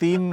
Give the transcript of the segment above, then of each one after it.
3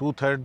2/3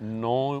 9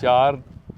4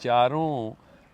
4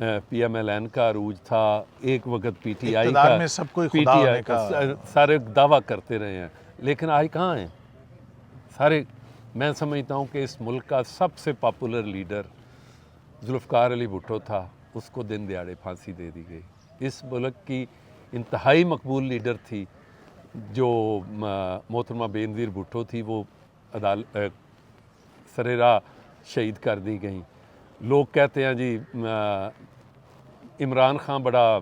PMLN का अरूज था, एक वक्त PTI इक़्तिदार का, में सब कोई खुदा होने PTI का का सारे दावा करते रहे हैं, लेकिन आज कहाँ हैं सारे। मैं समझता हूँ कि इस मुल्क का सबसे पॉपुलर लीडर जुल्फ़िकार अली भुट्टो था, उसको दिन दिहाड़े फांसी दे दी गई। इस मुल्क की इंतहाई मकबूल लीडर थी जो मोहतरमा बेनज़ीर भुट्टो थी, वो सरेरा शहीद कर दी गई। लोग कहते हैं जी इमरान खान बड़ा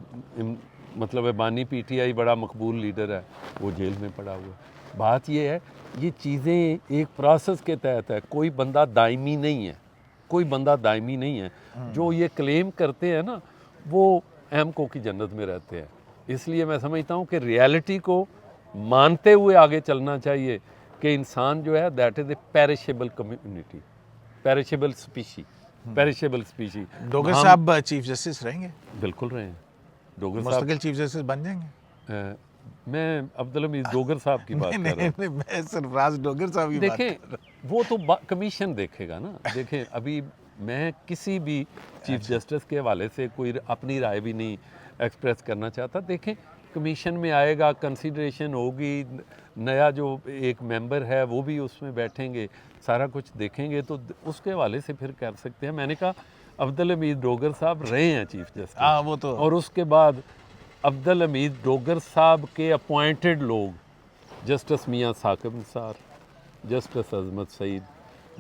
मतलब है बानी PTI बड़ा मकबूल लीडर है, वो जेल में पड़ा हुआ है। बात ये है, ये चीज़ें एक प्रोसेस के तहत है, कोई बंदा दायमी नहीं है, कोई बंदा दायमी नहीं है। जो ये क्लेम करते हैं ना, वो एमको की जन्नत में रहते हैं। इसलिए मैं समझता हूँ कि रियलिटी को मानते हुए आगे चलना चाहिए कि इंसान जो है that is a perishable community, perishable species. Dogar साहब चीफ जस्टिस रहेंगे, बिल्कुल रहे हैं डोगर साहब। मुस्तकिल चीफ जस्टिस बन जाएंगे। मैं अब्दुल हमीद डोगर साहब की बात कर रहा हूँ। नहीं, मैं सरफराज डोगर साहब की बात कर देखें, वो तो कमीशन देखेगा ना। देखें, अभी मैं किसी भी चीफ जस्टिस के हवाले से कोई अपनी राय भी नहीं एक्सप्रेस करना चाहता। देखें, कमीशन में आएगा, कंसीडरेशन होगी, नया जो एक मेंबर है वो भी उसमें बैठेंगे, सारा कुछ देखेंगे, तो उसके हवाले से फिर कर सकते हैं। मैंने कहा अब्दुल हमीद डोगर साहब रहे हैं चीफ जस्टिस, हाँ वो तो, और उसके बाद अब्दुल हमीद डोगर साहब के अपॉइंटेड लोग जस्टिस मियाँ साकिब निसार, जस्टिस अजमत सईद,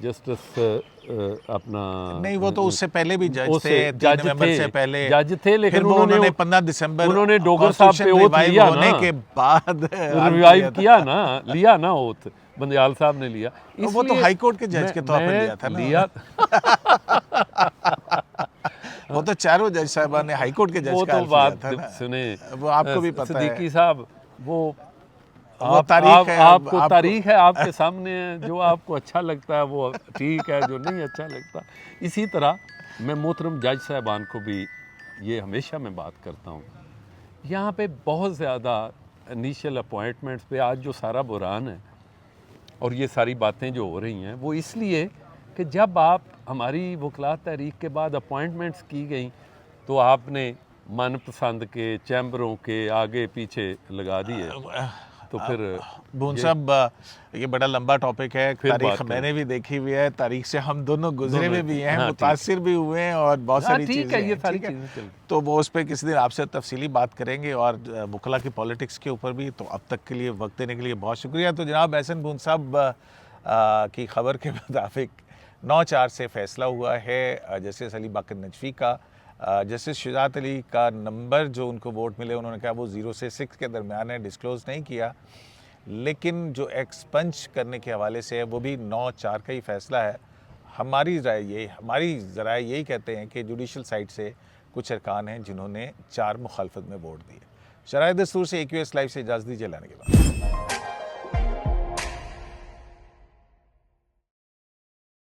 जस्टिस अपना नहीं वो तो उससे पहले भी जज उससे थे, 3 जज नवंबर थे, से पहले जज थे, लेकिन फिर वो उन्होंने 15 दिसंबर उन्होंने डोगर साहब पे ओथ Constitution लिया revive होने ना, के बाद रिवाइव किया ना, लिया ना ओथ, बंदयाल साहब ने लिया। वो तो इसलिए हाई कोर्ट के जज के तौर पे लिया था ना, वो तो चारों जज साहबान ने हाई कोर्ट के जज वो का तो हल्फ लिया बात था ना, सुने, वो आपको भी पता है। सिद्दीकी साहब, वो तारीख है, आपको आपको तारीख है, आपके सामने है, जो आपको अच्छा लगता है वो ठीक है, जो नहीं अच्छा लगता। इसी तरह मैं मोहतरम जज साहबान को भी ये हमेशा मैं बात करता हूँ, यहाँ पे बहुत ज़्यादा इनिशियल अपॉइंटमेंट्स पे आज जो सारा बुरान है और ये सारी बातें जो हो रही हैं, वो इसलिए कि जब आप हमारी वकलात तहरीक के बाद अपॉइंटमेंट्स की गई तो आपने मनपसंद के चैम्बरों के आगे पीछे लगा दिए, तो फिर भून साहब ये बड़ा लंबा टॉपिक है, फिर तारीख बात मैंने भी देखी हुई है, तारीख से हम दोनों गुजरे दोनों, भी हैं, हाँ, मुतासिर भी हुए हैं, और बहुत सारी ठीक चीज़ें है, ये हैं, सारी ठीक है? चीज़ें चल तो वो उस पर किसी दिन आपसे तफसीली बात करेंगे, और वकला की पॉलिटिक्स के ऊपर भी। तो अब तक के लिए वक्त देने के लिए बहुत शुक्रिया। तो जनाब एहसन भून साहब की खबर के मुताबिक 9-4 से फैसला हुआ है जस्टिस अली बाकर नजफी का। जस्टिस शुजात अली का नंबर जो उनको वोट मिले, उन्होंने कहा वो 0 से 6 के दरमियान है, डिस्क्लोज़ नहीं किया, लेकिन जो एक्सपंज करने के हवाले से है वो भी 9-4 का ही फैसला है। हमारी ज़राए यही कहते हैं कि जुडिशल साइड से कुछ अरकान हैं जिन्होंने 4 मुखालफत में वोट दिए। शराय दस्तूर से AQS लाइव से इजाज़त दीजिए, लाने के बाद।